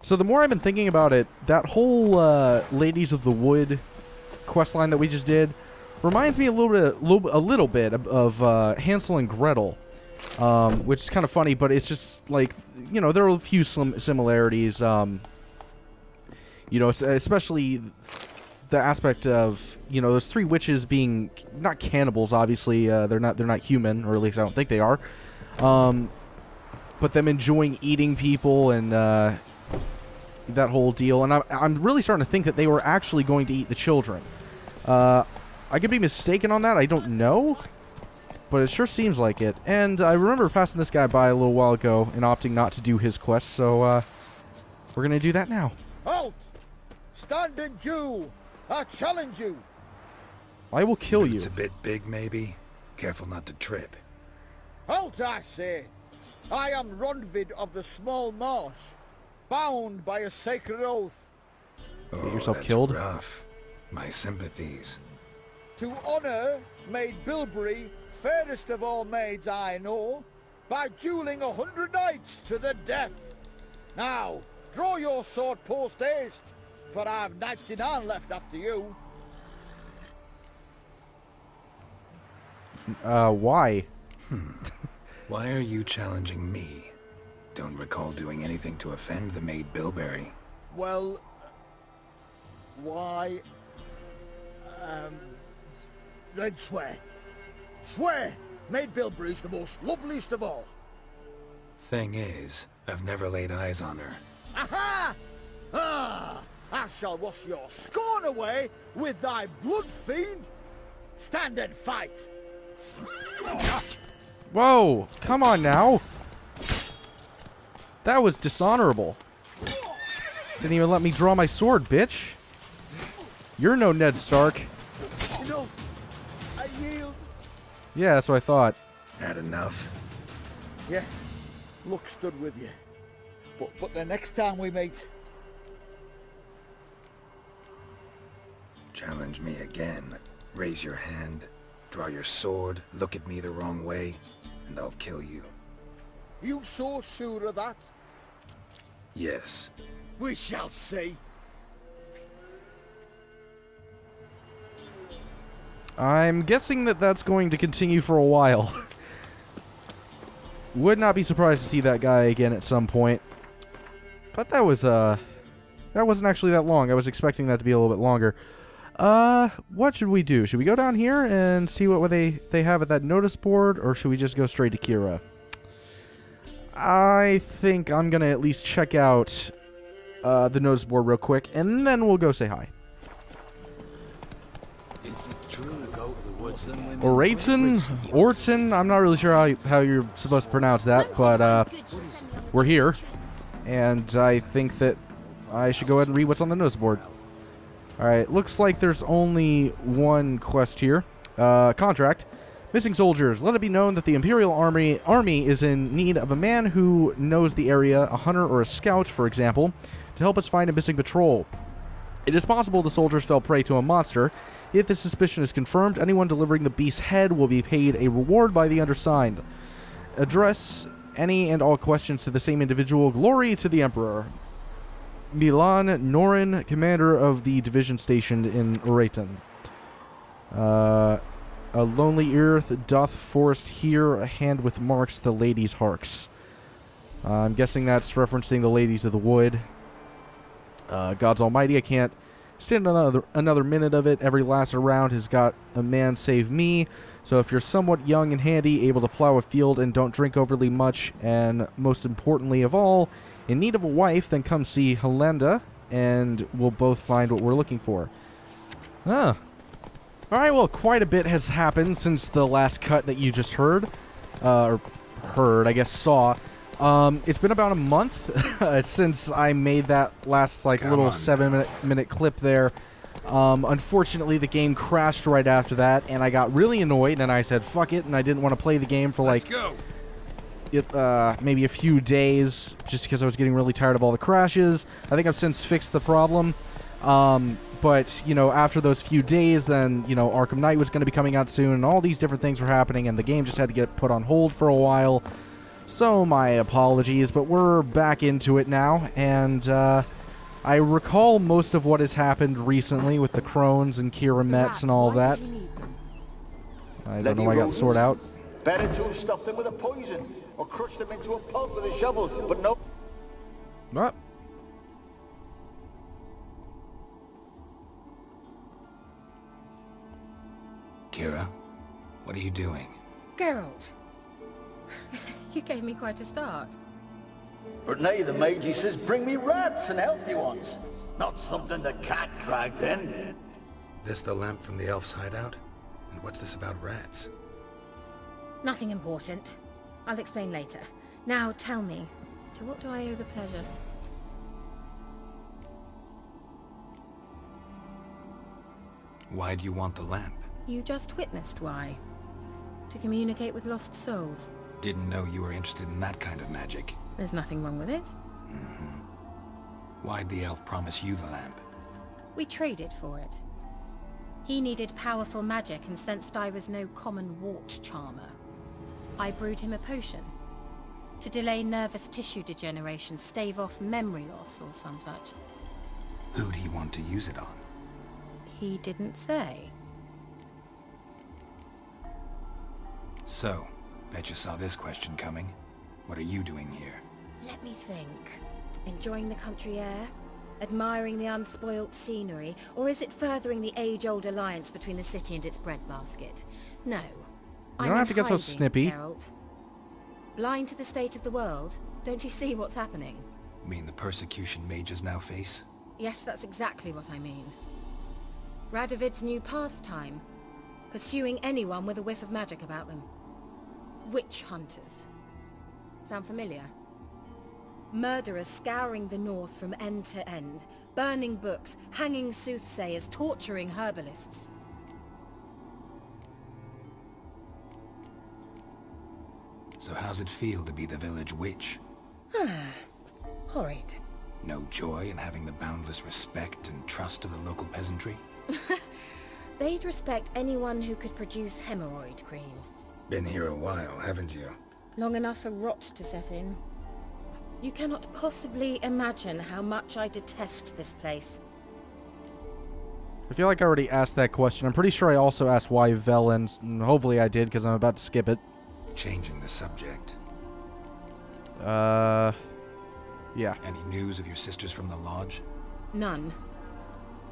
So the more I've been thinking about it, that whole Ladies of the Wood questline that we just did reminds me a little bit of Hansel and Gretel, which is kind of funny, but it's just like, you know, there are a few similarities. You know, especially the aspect of, you know, those three witches being not cannibals. Obviously, they're not human, or at least I don't think they are. But them enjoying eating people and that whole deal. And I'm really starting to think that they were actually going to eat the children. I could be mistaken on that. I don't know. But it sure seems like it. And I remember passing this guy by a little while ago and opting not to do his quest. So we're going to do that now. Halt! Stand and Jew! I challenge you! I will kill you. It's a bit big, maybe. Careful not to trip. Halt, I say! I am Ronvid of the Small Marsh, bound by a sacred oath. Oh, Get yourself that's killed. rough. My sympathies. To honor Maid Bilberry, fairest of all maids I know, by dueling 100 knights to the death. Now, draw your sword post haste, for I've 99 left after you. Why? Why are you challenging me? Don't recall doing anything to offend the Maid Bilberry. Well, why? Then swear. Swear! Maid Bilberry's the most loveliest of all. Thing is, I've never laid eyes on her. Aha! Ah! I shall wash your scorn away with thy blood, fiend! Stand and fight! Whoa! Come on now! That was dishonorable. Didn't even let me draw my sword, bitch. You're no Ned Stark. No, I yield. Yeah, that's what I thought. Had enough? Yes, luck stood with you. But the next time we meet... Challenge me again. Raise your hand, draw your sword, look at me the wrong way, and I'll kill you. You so sure of that? Yes. We shall see. I'm guessing that that's going to continue for a while. Would not be surprised to see that guy again at some point. But that was, that wasn't actually that long. I was expecting that to be a little bit longer. What should we do? Should we go down here and see what they have at that notice board, or should we just go straight to KEIRA? I think I'm gonna at least check out the notice board real quick, and then we'll go say hi. Is it true to go to the woods then women? Orton, I'm not really sure how you're supposed to pronounce that, but we're here, and I think that I should go ahead and read what's on the notice board. Alright, looks like there's only one quest here. Contract. Missing soldiers. Let it be known that the Imperial Army is in need of a man who knows the area, a hunter or a scout, for example, to help us find a missing patrol. It is possible the soldiers fell prey to a monster. If the suspicion is confirmed, anyone delivering the beast's head will be paid a reward by the undersigned. Address any and all questions to the same individual. Glory to the Emperor. Milan Norin, commander of the division stationed in Uraitan. A lonely earth doth forest here, a hand with marks the lady's harks. I'm guessing that's referencing the Ladies of the Wood. God's almighty, I can't stand another minute of it. Every last around has got a man save me. So if you're somewhat young and handy, able to plow a field and don't drink overly much, and most importantly of all, in need of a wife, then come see Helenda, and we'll both find what we're looking for. Huh. Alright, well, quite a bit has happened since the last cut that you just heard. Or heard, I guess, saw. It's been about a month since I made that last, like, little 7-minute clip there. Unfortunately, the game crashed right after that, and I got really annoyed, and I said, fuck it, and I didn't want to play the game for, like, maybe a few days, just because I was getting really tired of all the crashes. I think I've since fixed the problem. But, you know, after those few days, then, you know, Arkham Knight was going to be coming out soon, and all these different things were happening, and the game just had to get put on hold for a while. So my apologies, but we're back into it now, and I recall most of what has happened recently with the Crones and KEIRA METZ and all that. I don't know why I got the sword out. Better to have stuffed them with a poison, or crushed them into a pulp with a shovel, but no. What? KEIRA, what are you doing? Geralt, you gave me quite a start. But nay, the mage, he says, bring me rats and healthy ones. Not something the cat dragged in. This the lamp from the elf's hideout? And what's this about rats? Nothing important. I'll explain later. Now tell me, to what do I owe the pleasure? Why do you want the lamp? You just witnessed why. To communicate with lost souls. Didn't know you were interested in that kind of magic. There's nothing wrong with it. Why'd the elf promise you the lamp? We traded for it. He needed powerful magic and sensed I was no common wart charmer. I brewed him a potion. To delay nervous tissue degeneration, stave off memory loss or some such. Who'd he want to use it on? He didn't say. So, bet you saw this question coming. What are you doing here? Let me think. Enjoying the country air? Admiring the unspoilt scenery? Or is it furthering the age-old alliance between the city and its breadbasket? No. You don't have to get so snippy. Geralt. Blind to the state of the world? Don't you see what's happening? Mean the persecution mages now face? Yes, that's exactly what I mean. Radovid's new pastime. Pursuing anyone with a whiff of magic about them. Witch hunters. Sound familiar? Murderers scouring the north from end to end, burning books, hanging soothsayers, torturing herbalists. So how's it feel to be the village witch? Horrid. No joy in having the boundless respect and trust of the local peasantry? They'd respect anyone who could produce hemorrhoid cream. Been here a while, haven't you? Long enough for rot to set in. You cannot possibly imagine how much I detest this place. I feel like I already asked that question. I'm pretty sure I also asked why Velens, and hopefully I did because I'm about to skip it. Changing the subject. Yeah. Any news of your sisters from the lodge? None.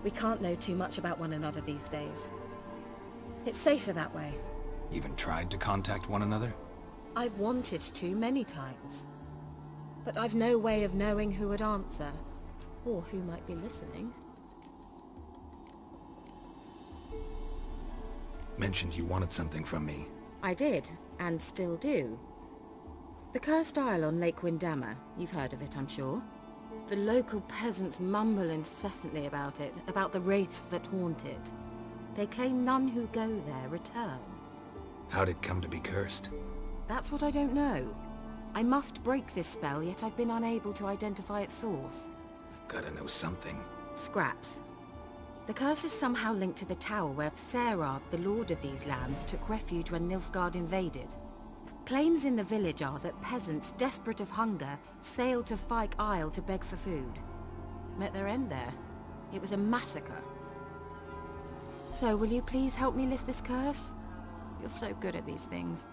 We can't know too much about one another these days. It's safer that way. Even tried to contact one another? I've wanted to many times. But I've no way of knowing who would answer, or who might be listening. Mentioned you wanted something from me. I did, and still do. The cursed isle on Lake Windammer, you've heard of it, I'm sure. The local peasants mumble incessantly about it, about the wraiths that haunt it. They claim none who go there return. How'd it come to be cursed? That's what I don't know. I must break this spell, yet I've been unable to identify its source. Gotta know something. Scraps. The curse is somehow linked to the tower where Serad, the lord of these lands, took refuge when Nilfgaard invaded. Claims in the village are that peasants, desperate of hunger, sailed to Fyke Isle to beg for food. Met their end there. It was a massacre. So, will you please help me lift this curse? You're so good at these things.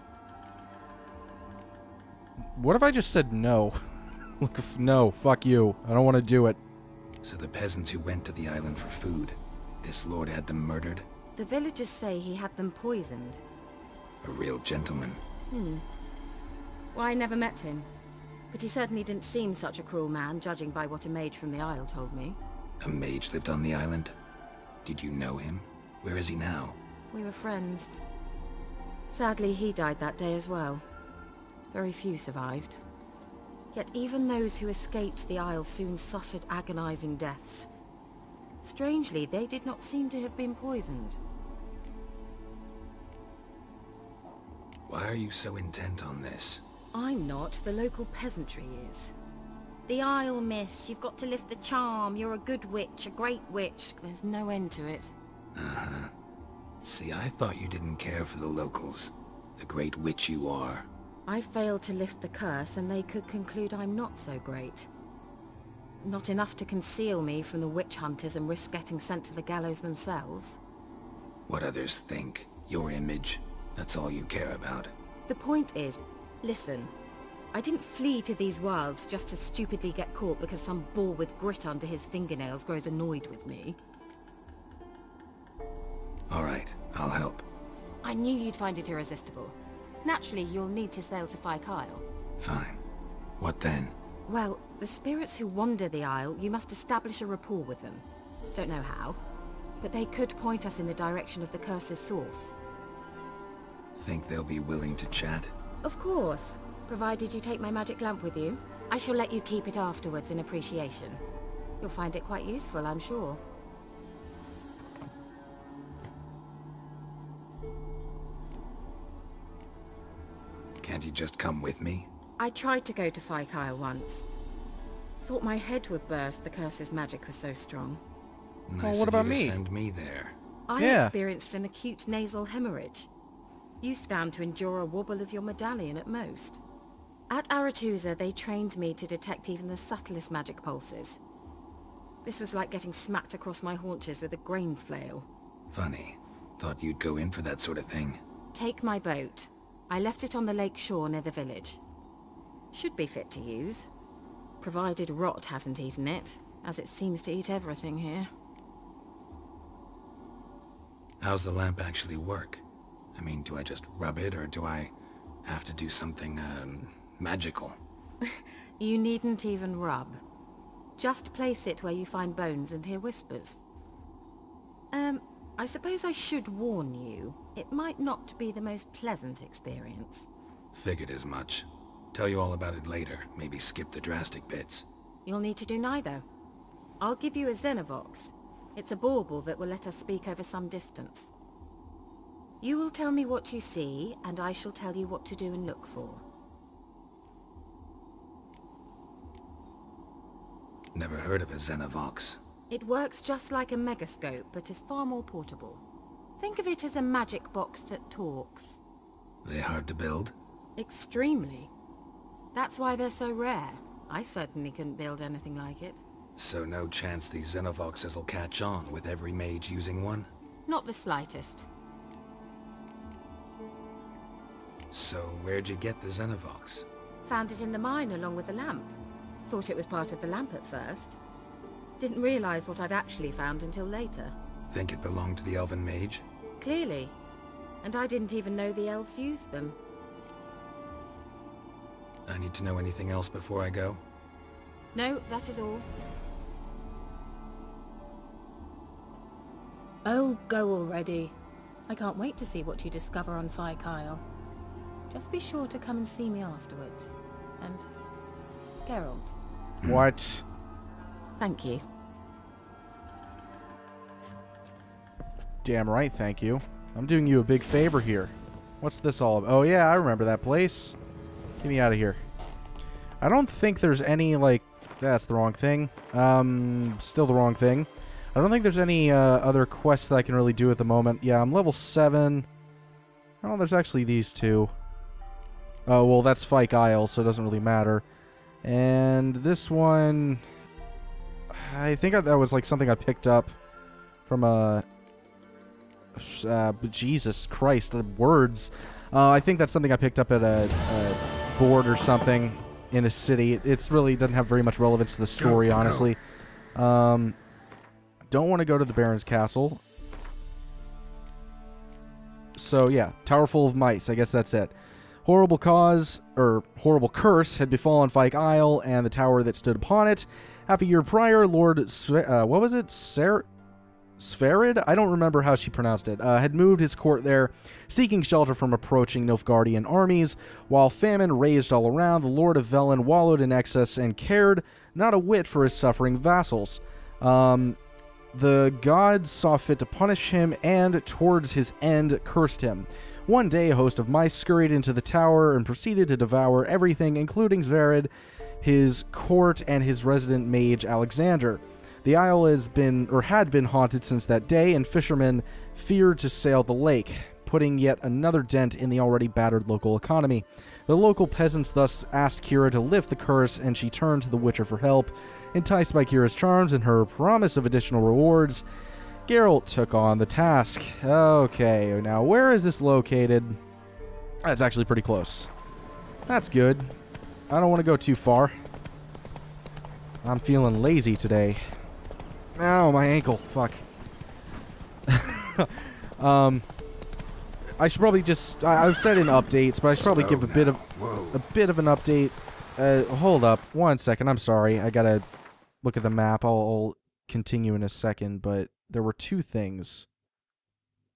What if I just said no? Look, no, fuck you. I don't want to do it. So the peasants who went to the island for food, this lord had them murdered? The villagers say he had them poisoned. A real gentleman. Well, I never met him. But he certainly didn't seem such a cruel man, judging by what a mage from the Isle told me. A mage lived on the island? Did you know him? Where is he now? We were friends. Sadly, he died that day as well. Very few survived. Yet even those who escaped the Isle soon suffered agonizing deaths. Strangely, they did not seem to have been poisoned. Why are you so intent on this? I'm not, the local peasantry is. The Isle, miss, you've got to lift the charm, you're a good witch, a great witch, there's no end to it. See, I thought you didn't care for the locals. The great witch you are. I failed to lift the curse, and they could conclude I'm not so great. Not enough to conceal me from the witch hunters and risk getting sent to the gallows themselves. What others think, your image, that's all you care about. The point is, listen, I didn't flee to these wilds just to stupidly get caught because some boar with grit under his fingernails grows annoyed with me. All right, I'll help. I knew you'd find it irresistible. Naturally, you'll need to sail to Fyke Isle. Fine. What then? Well, the spirits who wander the Isle, you must establish a rapport with them. Don't know how, but they could point us in the direction of the curse's source. Think they'll be willing to chat? Of course, provided you take my magic lamp with you. I shall let you keep it afterwards in appreciation. You'll find it quite useful, I'm sure. Can't you just come with me? I tried to go to Fyke Isle once. Thought my head would burst, the curse's magic was so strong. Nice what of about you to me? send me there. I experienced an acute nasal hemorrhage. You stand to endure a wobble of your medallion at most. At Aretusa, they trained me to detect even the subtlest magic pulses. This was like getting smacked across my haunches with a grain flail. Funny. Thought you'd go in for that sort of thing. Take my boat. I left it on the lake shore near the village. Should be fit to use. Provided rot hasn't eaten it, as it seems to eat everything here. How's the lamp actually work? I mean, do I just rub it, or do I have to do something, magical? You needn't even rub. Just place it where you find bones and hear whispers. I suppose I should warn you, it might not be the most pleasant experience. Figured as much. Tell you all about it later, maybe skip the drastic bits. You'll need to do neither. I'll give you a Xenovox. It's a bauble that will let us speak over some distance. You will tell me what you see, and I shall tell you what to do and look for. Never heard of a Xenovox. It works just like a megascope, but is far more portable. Think of it as a magic box that talks. They hard to build? Extremely. That's why they're so rare. I certainly couldn't build anything like it. So no chance these Xenovoxes will catch on with every mage using one? Not the slightest. So where'd you get the Xenovox? Found it in the mine along with the lamp. Thought it was part of the lamp at first. Didn't realize what I'd actually found until later. Think it belonged to the elven mage? Clearly. And I didn't even know the elves used them. I need to know anything else before I go? No, that is all. Oh, go already. I can't wait to see what you discover on Fyke Isle. Just be sure to come and see me afterwards. And Geralt. What? Thank you. Damn right, thank you. I'm doing you a big favor here. What's this all about? Oh yeah, I remember that place. Get me out of here. I don't think there's any, like... That's the wrong thing. Still the wrong thing. I don't think there's any other quests that I can really do at the moment. Yeah, I'm level 7. Oh, there's actually these two. Oh, well, that's Fyke Isle, so it doesn't really matter. And this one... I think that was, like, something I picked up from a... Jesus Christ, the words. I think that's something I picked up at a board or something in a city. It's really doesn't have very much relevance to the story, honestly. Don't want to go to the Baron's Castle. So, yeah, Towerful of Mice. I guess that's it. Horrible cause, or horrible curse, had befallen Fyke Isle and the tower that stood upon it. Half a year prior, Lord... what was it? Sferid? I don't remember how she pronounced it. Had moved his court there, seeking shelter from approaching Nilfgaardian armies. While famine raged all around, the Lord of Velen wallowed in excess and cared not a whit for his suffering vassals. The gods saw fit to punish him and, towards his end, cursed him. One day, a host of mice scurried into the tower and proceeded to devour everything, including Sferid, his court, and his resident mage, Alexander. The isle had been haunted since that day, and fishermen feared to sail the lake, putting yet another dent in the already battered local economy. The local peasants thus asked KEIRA to lift the curse, and she turned to the Witcher for help. Enticed by KEIRA's charms and her promise of additional rewards, Geralt took on the task. Okay, now where is this located? That's actually pretty close. That's good. I don't want to go too far. I'm feeling lazy today. Ow, my ankle. Fuck. I should probably just... I've said in updates, but I should probably give a bit of an update. Hold up. 1 second. I'm sorry. I gotta look at the map. I'll continue in a second, but there were 2 things.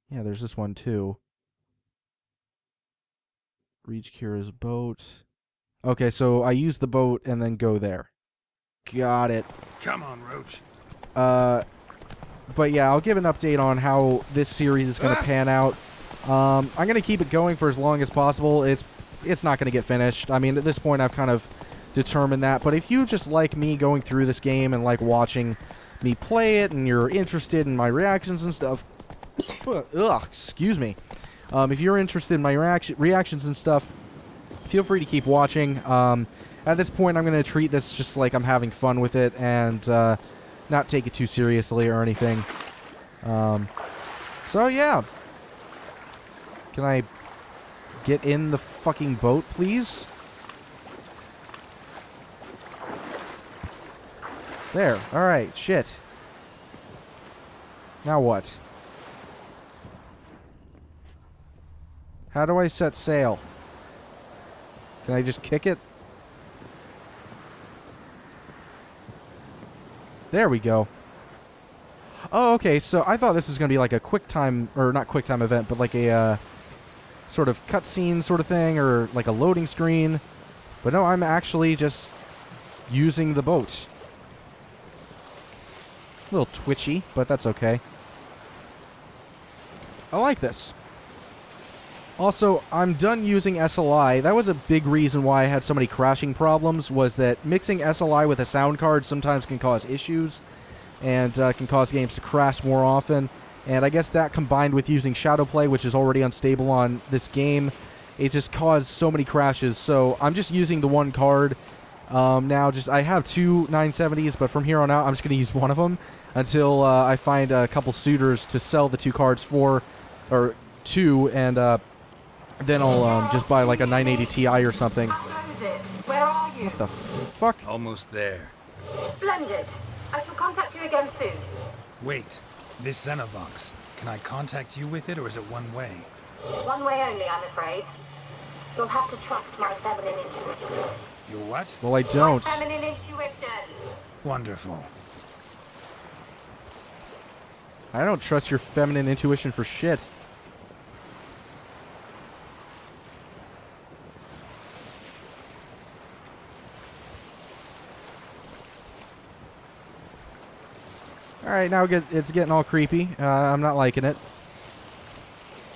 Yeah, there's this one too. Reach KEIRA's boat. Okay, so I use the boat and then go there. Got it. Come on, Roach. But yeah, I'll give an update on how this series is going to pan out. I'm going to keep it going for as long as possible. It's not going to get finished. I mean, at this point, I've kind of determined that. But if you just like me going through this game and like watching me play it, and you're interested in my reactions and stuff, ugh, excuse me. If you're interested in my reactions and stuff, feel free to keep watching. At this point, I'm going to treat this just like I'm having fun with it and not take it too seriously or anything. So, yeah. Can I get in the fucking boat, please? There. Alright, shit. Now what? How do I set sail? Can I just kick it? There we go. Oh, okay, so I thought this was going to be like a quick time, or not quick time event, but like a sort of cutscene sort of thing, or like a loading screen. But no, I'm actually just using the boat. A little twitchy, but that's okay. I like this. Also, I'm done using SLI. That was a big reason why I had so many crashing problems, was that mixing SLI with a sound card sometimes can cause issues, and can cause games to crash more often. And I guess that combined with using Shadowplay, which is already unstable on this game, it just caused so many crashes. So I'm just using the one card. Now, I have 2 970s, but from here on out, I'm just going to use one of them until I find a couple suitors to sell the 2 cards for, or 2, and then I'll just buy like a 980 Ti or something. Where are you? What the fuck? Almost there. Splendid. I shall contact you again soon. Wait, this Xenovox. Can I contact you with it, or is it one way? One way only, I'm afraid. You'll have to trust my feminine intuition. Your what? Well, I don't. My feminine intuition. Wonderful. I don't trust your feminine intuition for shit. Alright, now it's getting all creepy. I'm not liking it.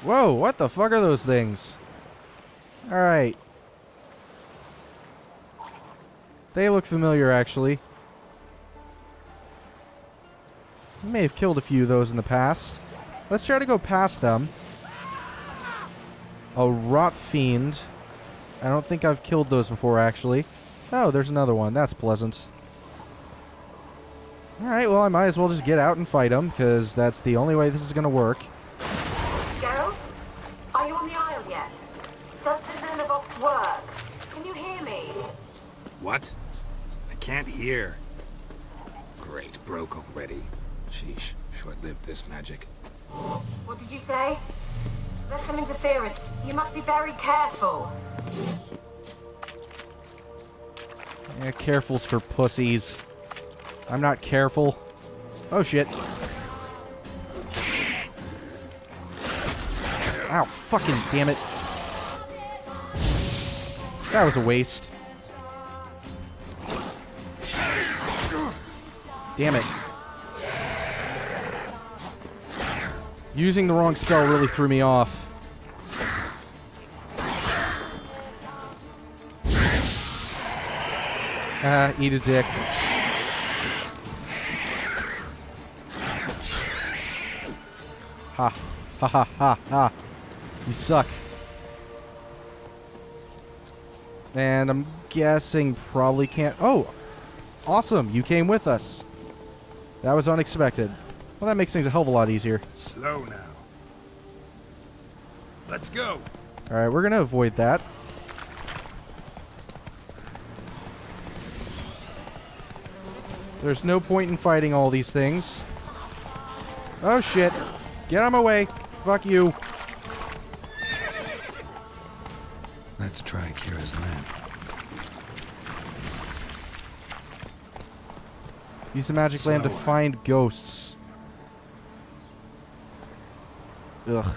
Whoa, what the fuck are those things? Alright. They look familiar, actually. I may have killed a few of those in the past. Let's try to go past them. A rot fiend. I don't think I've killed those before, actually. Oh, there's another one. That's pleasant. Alright, well, I might as well just get out and fight them, because that's the only way this is going to work. Geralt? Are you on the Isle yet? Does the Xenovox work? Can you hear me? What? I can't hear. Great, broke already. Sheesh, short-lived this magic. What did you say? There's some interference. You must be very careful. Yeah, careful's for pussies. I'm not careful. Oh, shit. Ow, fucking damn it. That was a waste. Damn it. Using the wrong spell really threw me off. Eat a dick. Ha. Ha ha ha ha. You suck. And I'm guessing probably can't... Oh! Awesome! You came with us. That was unexpected. Well, that makes things a hell of a lot easier. Slow now. Let's go. Alright, we're gonna avoid that. There's no point in fighting all these things. Oh shit. Get out of my way. Fuck you. Let's try KEIRA's lamp. Use the magic lamp to find ghosts. Ugh.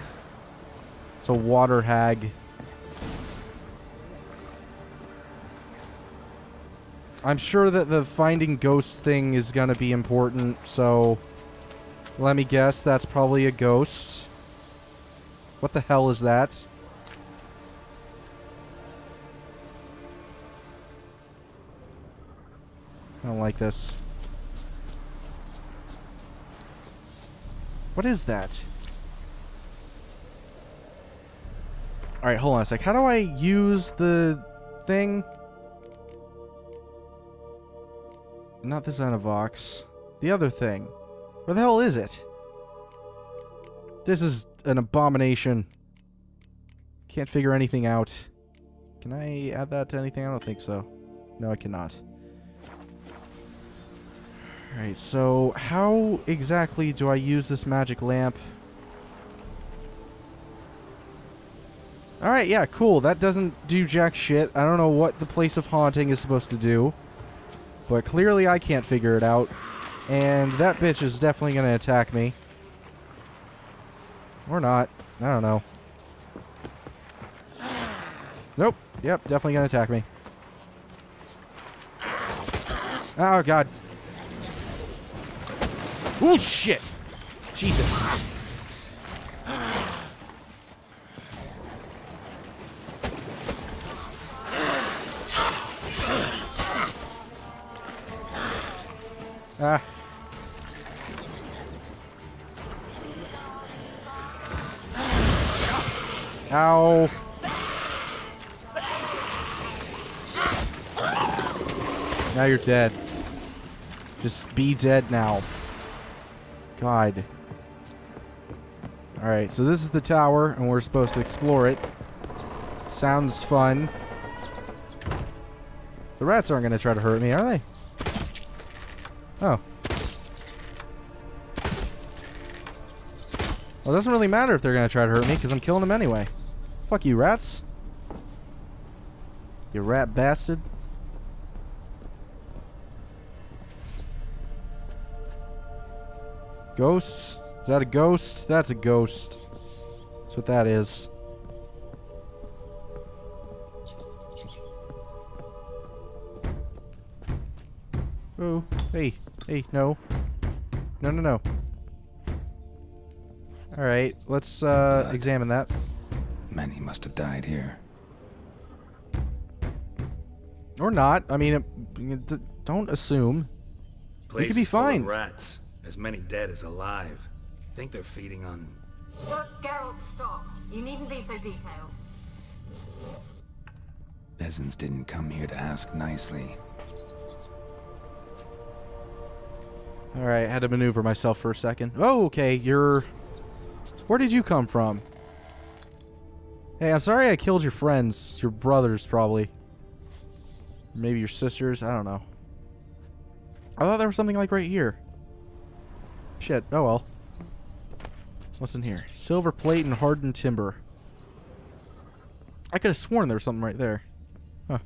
It's a water hag. I'm sure that the finding ghosts thing is gonna be important, so... Let me guess, that's probably a ghost. What the hell is that? I don't like this. What is that? Alright, hold on a sec. How do I use the thing? Not the Xenovox. The other thing. Where the hell is it? This is an abomination. Can't figure anything out. Can I add that to anything? I don't think so. No, I cannot. Alright, so how exactly do I use this magic lamp? Alright, yeah, cool. That doesn't do jack shit. I don't know what the place of haunting is supposed to do. But clearly I can't figure it out. And that bitch is definitely going to attack me. Or not. I don't know. Nope. Yep, definitely going to attack me. Oh, God. Oh, shit. Jesus. Ah. Ow. Now you're dead. Just be dead now. God. Alright, so this is the tower, and we're supposed to explore it. Sounds fun. The rats aren't going to try to hurt me, are they? Oh. Well, it doesn't really matter if they're going to try to hurt me, because I'm killing them anyway. Fuck you, rats. You rat bastard. Ghosts? Is that a ghost? That's a ghost. That's what that is. Oh, hey. Hey, no. No, no, no. Alright, let's examine that. Many must have died here. Or not. I mean, don't assume. Place You could be is full of fine. rats. As many dead as alive. Think they're feeding on... Look, Geralt, stop. You needn't be so detailed. Peasants didn't come here to ask nicely. Alright, had to maneuver myself for a second. Oh, okay, you're... Where did you come from? Hey, I'm sorry I killed your friends. Your brothers, probably. Maybe your sisters, I don't know. I thought there was something like right here. Shit, oh well. What's in here? Silver plate and hardened timber. I could have sworn there was something right there. Huh.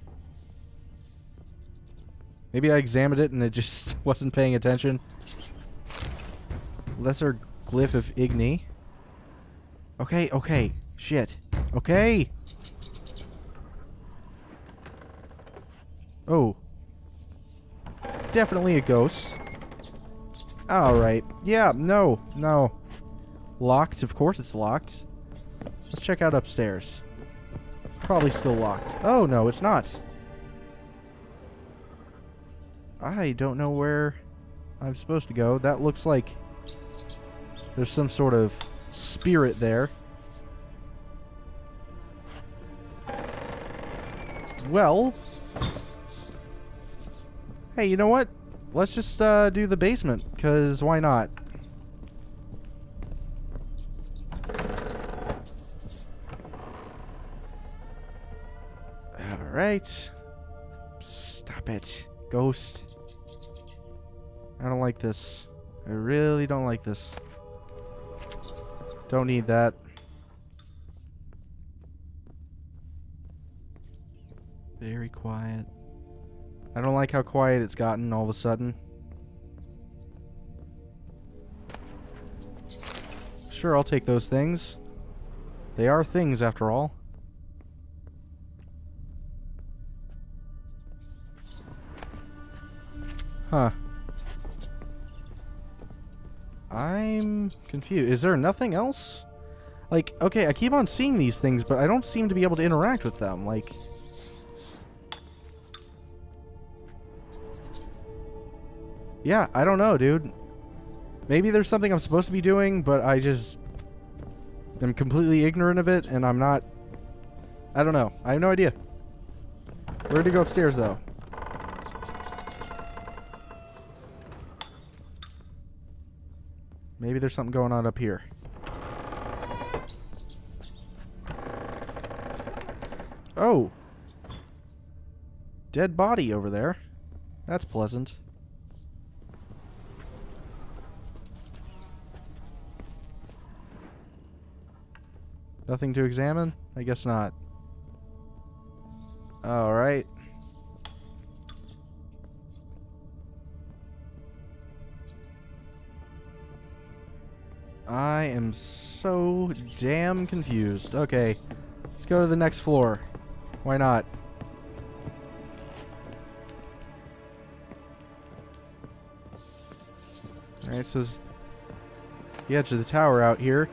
Maybe I examined it and it just wasn't paying attention. Lesser glyph of Igni. Okay, okay. Shit. Okay! Oh. Definitely a ghost. Alright. Yeah, no, no. Locked? Of course it's locked. Let's check out upstairs. Probably still locked. Oh, no, it's not. I don't know where I'm supposed to go. That looks like there's some sort of spirit there. well... Hey, you know what? Let's just do the basement, because why not? Alright. Stop it. Ghost. I don't like this. I really don't like this. Don't need that. Very quiet. I don't like how quiet it's gotten all of a sudden. Sure, I'll take those things. They are things after all. Huh. I'm confused. Is there nothing else? Like, okay, I keep on seeing these things, but I don't seem to be able to interact with them. Like... Yeah, I don't know, dude. Maybe there's something I'm supposed to be doing, but I just am completely ignorant of it, and I'm not... I don't know. I have no idea. Where to go upstairs, though? Maybe there's something going on up here. Oh! Dead body over there. That's pleasant. Nothing to examine? I guess not. Alright. I am so damn confused. Okay. Let's go to the next floor. Why not? Alright, so it's the edge of the tower out here.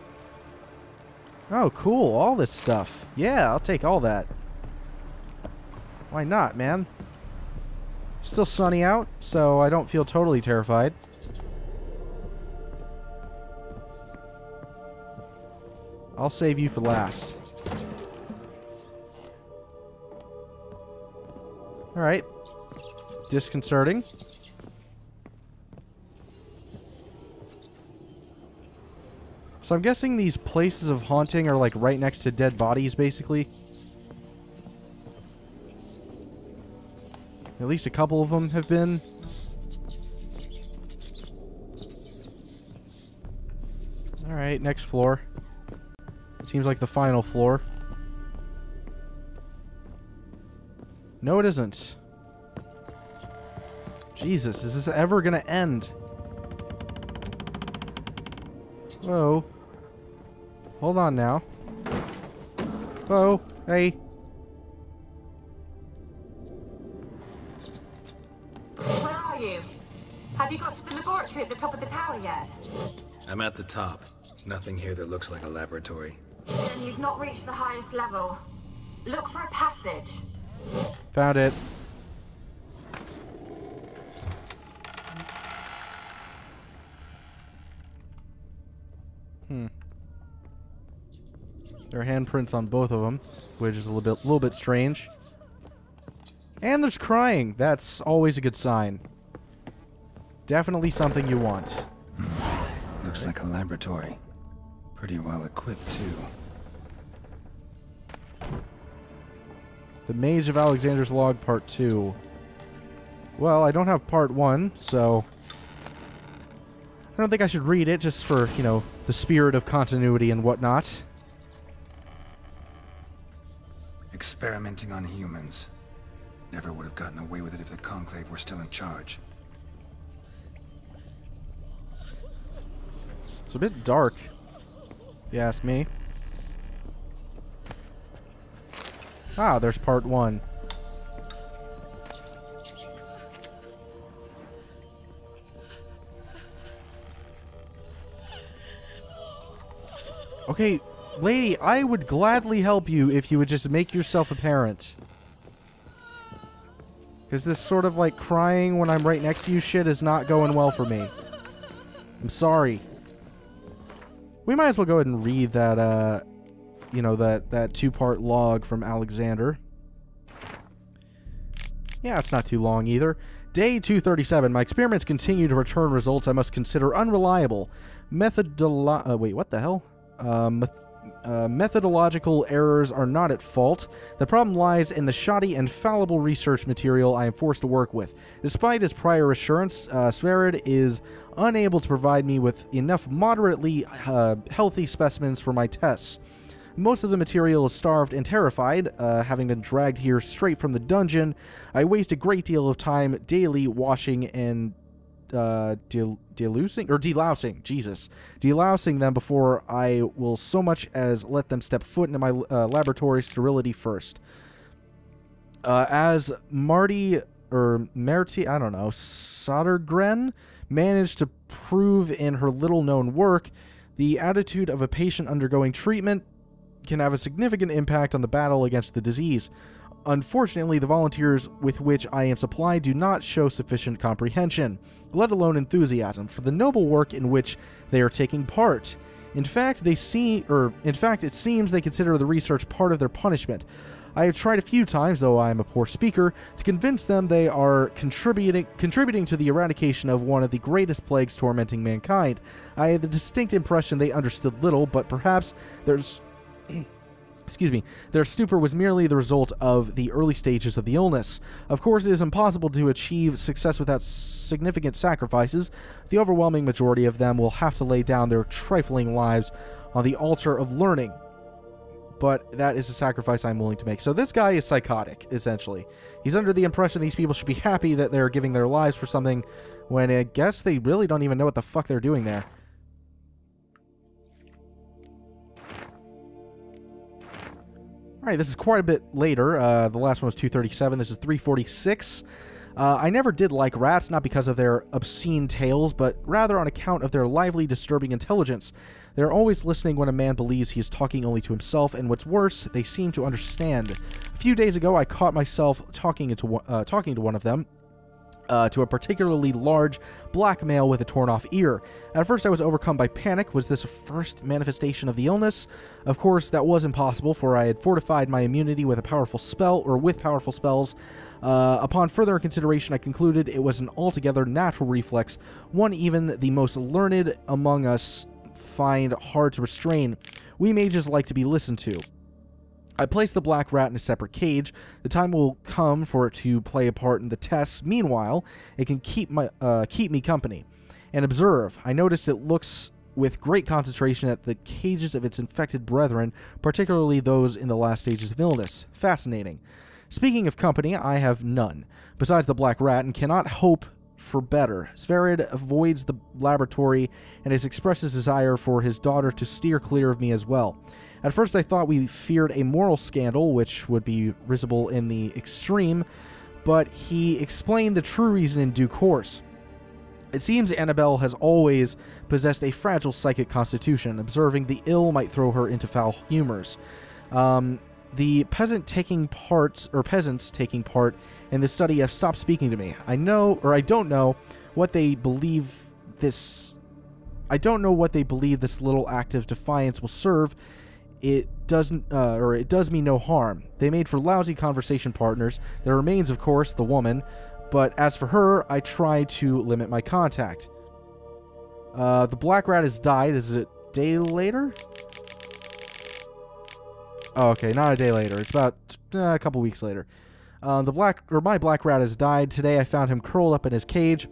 Oh, cool. All this stuff. Yeah, I'll take all that. Why not, man? Still sunny out, so I don't feel totally terrified. I'll save you for last. Alright. Disconcerting. So I'm guessing these places of haunting are like right next to dead bodies, basically. At least a couple of them have been. Alright, next floor. Seems like the final floor. No, it isn't. Jesus, is this ever gonna end? Whoa. Hold on now. Whoa. Hey. Where are you? Have you got to the laboratory at the top of the tower yet? I'm at the top. Nothing here that looks like a laboratory. Then you've not reached the highest level. Look for a passage. Found it. There are handprints on both of them, which is a little bit strange. And there's crying. That's always a good sign. Definitely something you want. Looks like a laboratory. Pretty well equipped, too. The Mage of Alexander's Log Part 2. Well, I don't have Part 1, so... I don't think I should read it, just for, you know, the spirit of continuity and whatnot. Experimenting on humans. Never would have gotten away with it if the Conclave were still in charge. It's a bit dark, if you ask me. Ah, there's Part 1. Okay, lady, I would gladly help you if you would just make yourself apparent. Because this sort of like crying when I'm right next to you shit is not going well for me. I'm sorry. We might as well go ahead and read that, you know, that two-part log from Alexander. Yeah, it's not too long either. Day 237. My experiments continue to return results I must consider unreliable. Wait, what the hell? Methodological errors are not at fault. The problem lies in the shoddy and fallible research material I am forced to work with. Despite his prior assurance, Sverrid is unable to provide me with enough moderately healthy specimens for my tests. Most of the material is starved and terrified. Having been dragged here straight from the dungeon, I waste a great deal of time daily washing and delousing them before I will so much as let them step foot into my laboratory sterility first. As Marty Sodergren managed to prove in her little-known work, the attitude of a patient undergoing treatment can have a significant impact on the battle against the disease. Unfortunately, the volunteers with which I am supplied do not show sufficient comprehension, let alone enthusiasm, for the noble work in which they are taking part. In fact, it seems they consider the research part of their punishment. I have tried a few times, though I am a poor speaker, to convince them they are contributing to the eradication of one of the greatest plagues tormenting mankind. I had the distinct impression they understood little, but perhaps their stupor was merely the result of the early stages of the illness. Of course, it is impossible to achieve success without significant sacrifices. The overwhelming majority of them will have to lay down their trifling lives on the altar of learning. But that is a sacrifice I'm willing to make. So this guy is psychotic, essentially. He's under the impression these people should be happy that they're giving their lives for something when I guess they really don't even know what the fuck they're doing there. Alright, this is quite a bit later. The last one was 237. This is 346. I never did like rats, not because of their obscene tales, but rather on account of their lively, disturbing intelligence. They're always listening when a man believes he is talking only to himself, and what's worse, they seem to understand. A few days ago, I caught myself talking to one of them, to a particularly large black male with a torn-off ear. At first I was overcome by panic. Was this a first manifestation of the illness? Of course, that was impossible, for I had fortified my immunity with a powerful spell, or with powerful spells. Upon further consideration, I concluded it was an altogether natural reflex, one even the most learned among us find hard to restrain. We mages like to be listened to. I placed the black rat in a separate cage. The time will come for it to play a part in the tests. Meanwhile, it can keep me company. And observe. I noticed it looks with great concentration at the cages of its infected brethren, particularly those in the last stages of illness. Fascinating. Speaking of company, I have none, besides the black rat, and cannot hope for better. Sverrid avoids the laboratory and has expressed his desire for his daughter to steer clear of me as well. At first I thought we feared a moral scandal, which would be risible in the extreme, but he explained the true reason in due course. It seems Annabelle has always possessed a fragile psychic constitution. Observing the ill might throw her into foul humors. The peasants taking part in the study have stopped speaking to me. I don't know what they believe this little act of defiance will serve. It does me no harm. They made for lousy conversation partners. There remains, of course, the woman, but as for her, I try to limit my contact. The black rat has died. Is it a day later? Oh, okay, not a day later. It's about a couple weeks later. My black rat has died. Today I found him curled up in his cage.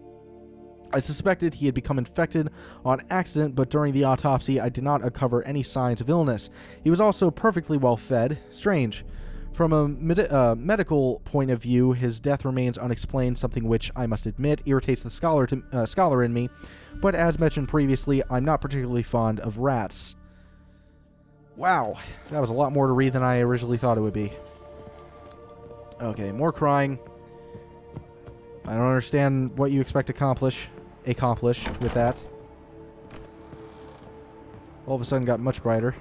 I suspected he had become infected on accident, but during the autopsy I did not uncover any signs of illness. He was also perfectly well fed. Strange. From a medical point of view, his death remains unexplained, something which, I must admit, irritates the scholar in me, but as mentioned previously, I'm not particularly fond of rats. Wow, that was a lot more to read than I originally thought it would be. Okay, more crying. I don't understand what you expect to accomplish with that. All of a sudden got much brighter.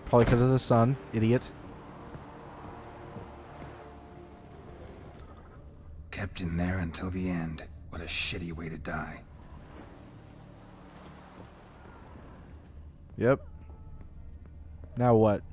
Probably because of the sun, idiot. Kept in there until the end. What a shitty way to die. Yep. Now what?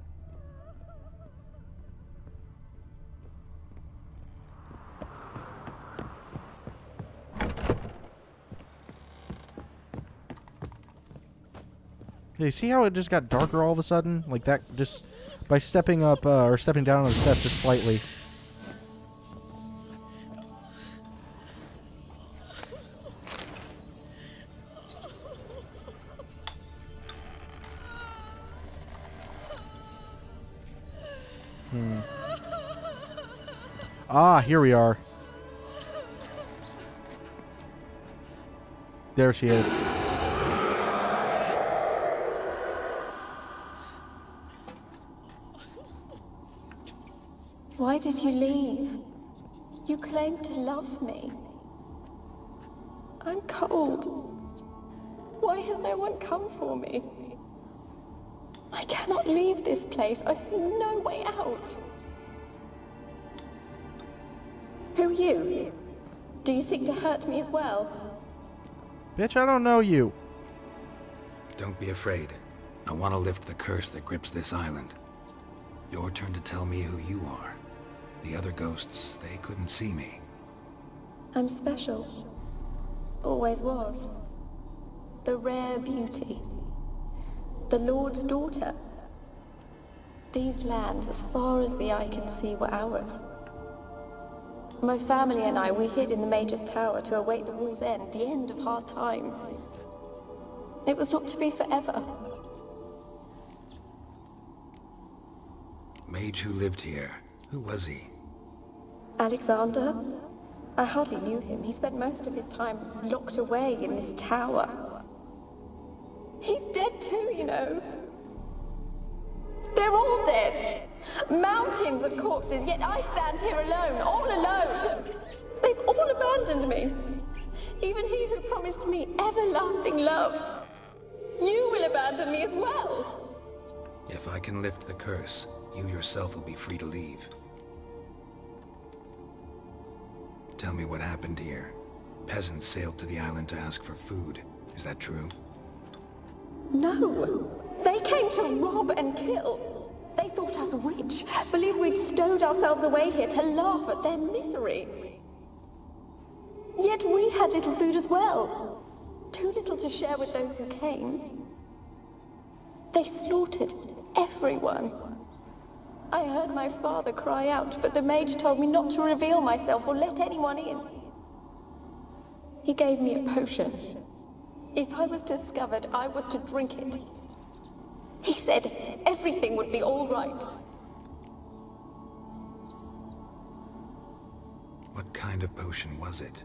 You see how it just got darker all of a sudden? Like that, just by stepping up or stepping down on the steps just slightly. Ah, here we are. There she is. Why did you leave? You claimed to love me. I'm cold. Why has no one come for me? I cannot leave this place. I see no way out. Who are you? Do you seek to hurt me as well? Bitch, I don't know you. Don't be afraid. I want to lift the curse that grips this island. Your turn to tell me who you are. The other ghosts, they couldn't see me. I'm special. Always was. The rare beauty. The Lord's daughter. These lands, as far as the eye can see, were ours. My family and I, we hid in the Major's Tower to await the war's end, the end of hard times. It was not to be forever. Mage who lived here. Who was he? Alexander? I hardly knew him. He spent most of his time locked away in this tower. He's dead too, you know. They're all dead. Mountains of corpses, yet I stand here alone, all alone. They've all abandoned me. Even he who promised me everlasting love. You will abandon me as well. If I can lift the curse, you yourself will be free to leave. Tell me what happened here. Peasants sailed to the island to ask for food. Is that true? No. They came to rob and kill. They thought us rich, believed we'd stowed ourselves away here to laugh at their misery. Yet we had little food as well. Too little to share with those who came. They slaughtered everyone. I heard my father cry out, but the mage told me not to reveal myself or let anyone in. He gave me a potion. If I was discovered, I was to drink it. He said everything would be all right. What kind of potion was it?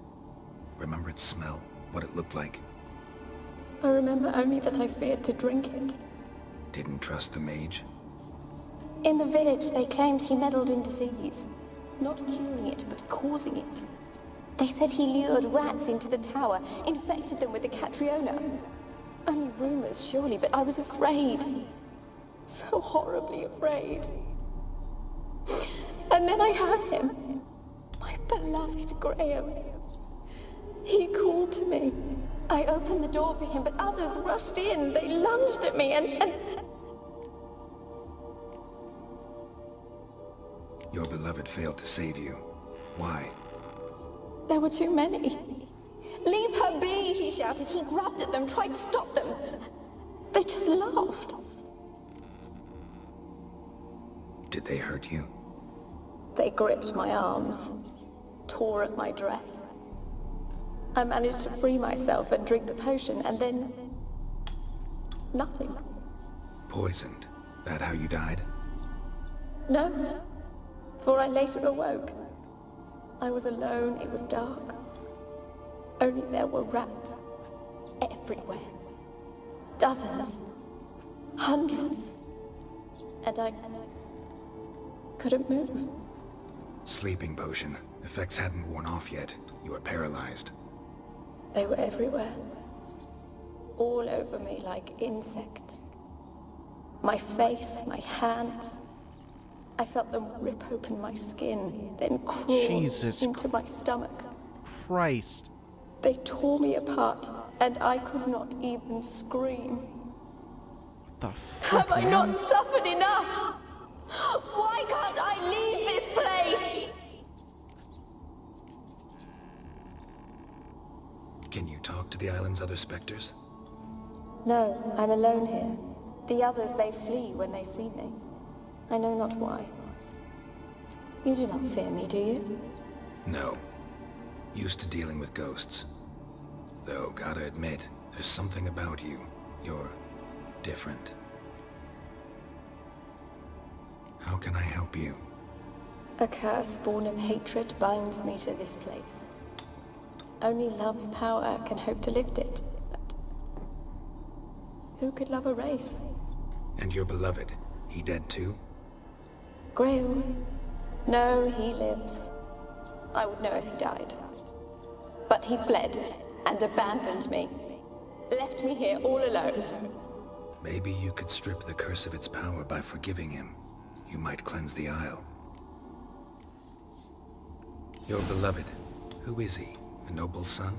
Remember its smell? What it looked like? I remember only that I feared to drink it. Didn't trust the mage? In the village, they claimed he meddled in disease. Not curing it, but causing it. They said he lured rats into the tower, infected them with the Catriona. Only rumors, surely, but I was afraid. So horribly afraid. And then I heard him. My beloved Graham. He called to me. I opened the door for him, but others rushed in. They lunged at me and... Your beloved failed to save you. Why? There were too many. Leave her be, he shouted. He grabbed at them, tried to stop them. They just laughed. Did they hurt you? They gripped my arms, tore at my dress. I managed to free myself and drink the potion, and then... nothing. Poisoned? That how you died? No, for I later awoke. I was alone, it was dark. Only there were rats. Everywhere. Dozens. Hundreds. And I couldn't move. Sleeping potion. Effects hadn't worn off yet. You were paralyzed. They were everywhere. All over me like insects. My face, my hands. I felt them rip open my skin, then crawl into my stomach. Christ. They tore me apart, and I could not even scream. What the fuck, Have I not suffered enough? Why can't I leave this place? Can you talk to the island's other specters? No, I'm alone here. The others, they flee when they see me. I know not why. You do not fear me, do you? No. Used to dealing with ghosts. Though, gotta admit, there's something about you. You're different. How can I help you? A curse born of hatred binds me to this place. Only love's power can hope to lift it. But who could love a wraith? And your beloved, he dead too? Graham? No, he lives. I would know if he died. But he fled and abandoned me. Left me here all alone. Maybe you could strip the curse of its power by forgiving him. You might cleanse the Isle. Your beloved, who is he? A noble son?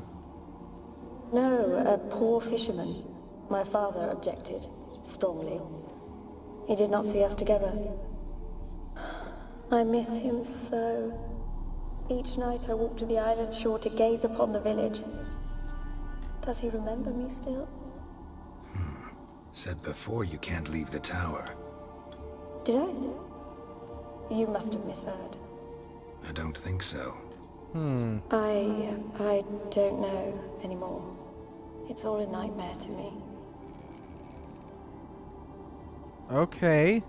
No, a poor fisherman. My father objected, strongly. He did not see us together. I miss him so. Each night I walk to the island shore to gaze upon the village. Does he remember me still? Said before you can't leave the tower. Did I? You must have misheard. I don't think so. I don't know anymore. It's all a nightmare to me. Okay.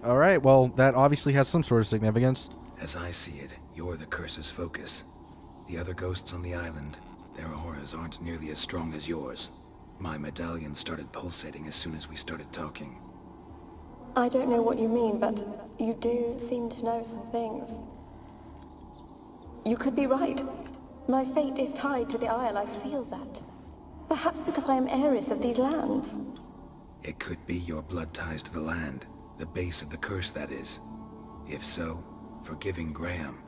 Alright, well, that obviously has some sort of significance. As I see it, you're the curse's focus. The other ghosts on the island, their auras aren't nearly as strong as yours. My medallion started pulsating as soon as we started talking. I don't know what you mean, but you do seem to know some things. You could be right. My fate is tied to the Isle, I feel that. Perhaps because I am heiress of these lands. It could be your blood ties to the land, the base of the curse, that is. If so, forgiving Graham,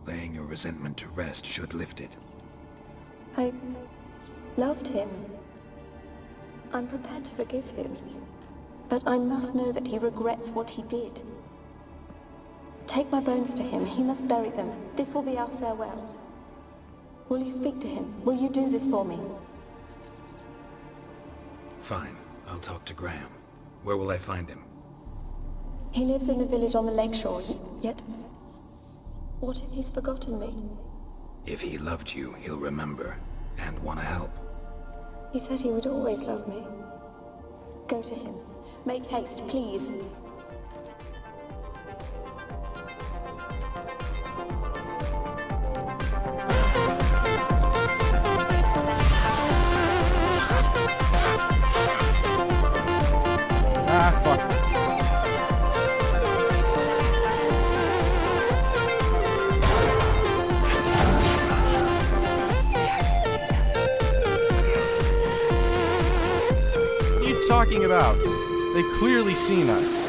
laying your resentment to rest should lift it. I loved him. I'm prepared to forgive him. But I must know that he regrets what he did. Take my bones to him. He must bury them. This will be our farewell. Will you speak to him? Will you do this for me? Fine. I'll talk to Graham. Where will I find him? He lives in the village on the lakeshore, yet... What if he's forgotten me? If he loved you, he'll remember, and want to help. He said he would always love me. Go to him. Make haste, please. Ah, fuck. What are you talking about? They've clearly seen us.